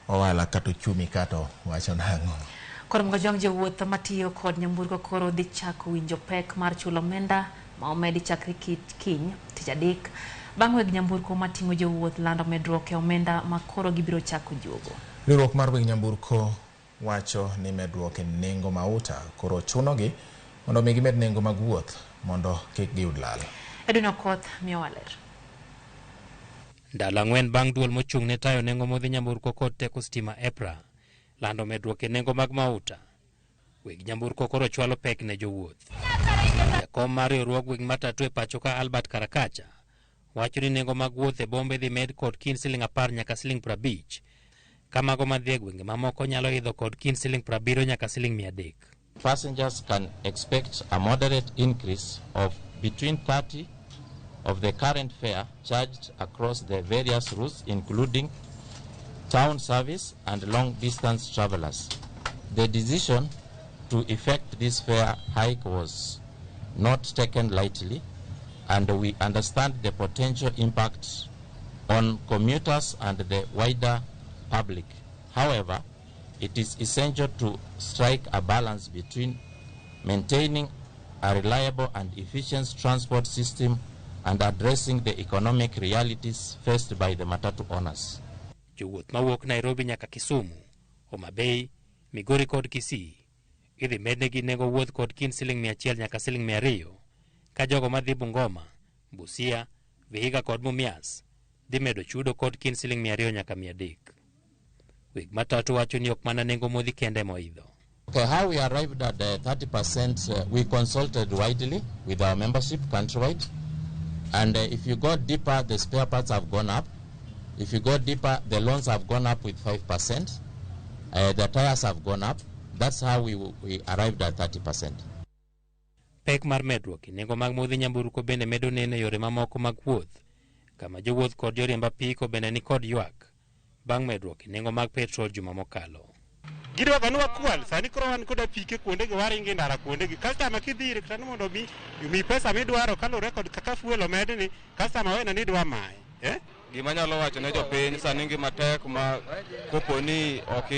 owala kata ochumi kato wacho nang'o. Koro mga jowuoth matiyo kod nyamburko koro dhi chako winjo pek mar chulo omenda ma omedi chakre kiny tich adek bang' weg nyamburko mating'o jowuoth lando medruok e omenda ma koro gibiro chako juogo. Riwruok mar weg nyamburko wacho ni medruok e nengo mauta koro chunogi mondo mi gimed nengo mag wuoth mondo kik giyud lal. Jowuoth miyo waler. Ndalo ang'wen bang' duol mochung' ne tayo nengo modhi nyamburko kod teko stima EPRA lando medruok e nengo mag mauta, weg nyamburko koro chwalo pek ne jowuoth. Jakom mar riwruog weg matatu e pacho ka Albert Karakacha wacho ni nengo mag wuoth e bombe dhi med kod kind Sh10 nyaka Sh50, ka mago madhi e gwenge mamoko nyalo idho kod kind Sh70 nyaka Sh300. Passengers can expect a moderate increase of between 30 of the current fare charged across the various routes, including town service and long-distance travelers. The decision to effect this fare hike was not taken lightly, and we understand the potential impact on commuters and the wider public. However, it is essential to strike a balance between maintaining a reliable and efficient transport system and addressing the economic realities faced by the matatu owners. Jowuoth mawuok Nairobi nyaka Kisumu, Homa Bay, Migori kod Kisii idhi mednegi nengo wuoth kod kind Sh100 nyaka Sh200, ka jogo madhi Bungoma, Busia, Vihiga kod Mumias dhi medo chudo kod kind Sh200 nyaka 300. Weg matatu wacho ni ok mana nengo modhi kende moidho. Okay, how we arrived at 30%, we consulted widely with our membership countrywide, and if you go deeper, the spare parts have gone up. If you go deeper, the loans have gone up with 5%. The tires have gone up. That's how we arrived at 30%. Pek mar medruok nengo mag modhi nyamburko bende medo neno yore mamoko mag wuoth, kama jowuoth kod joriemb apiko bende ni kod ywak bang' medruok nengo mag petrol juma mokalo. Gidwa ganwa kwal sani koro wan kod apike kuonde gi waringe ndara kuonde gi customer kidhire kata mondo mi pesa midwaro kalure kod kaka fuel omedni customer wena ni dwa mai gima nyalo wacho ne jopiny sani ngima tek ma koponi ok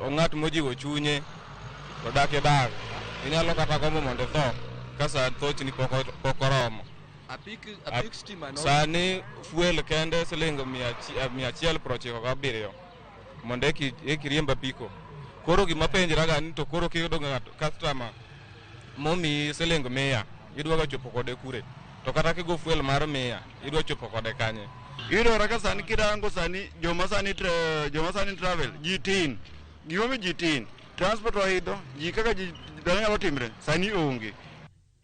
ng'at mojiwo chunye to dak e dag inyalo kata gombo mondo tho kasa thochni pok oromo. Apik stima no sani fuel kende Sh197 mondo ekiriemb apiko. Koro gima penjra ga ni to koro kiyudo ng'ato customer momi Sh100 idwa ga chopo kode kure, to kata kigo fuel mar 100 idwa chopo kode kanye. Yudore ka sani kirango sani joma sani travel jitin gimomi jitin transport oidho ji kaka ji nyalo timre sani onge.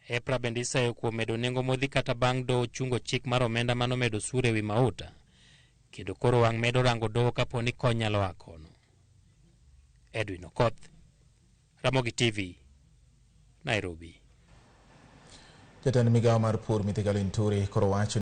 EPRA bende isayo kuom medo nengo modhi kata bang' doho chungo chik mar omenda mano medo sure ewi mauta, kendo koro wang' medo rango doho kapo ni kony nyalo a kono. Edwin Okoth, Ramogi TV, Nairobi. Jatend migawo mar pur Mithika Linturi koro wacho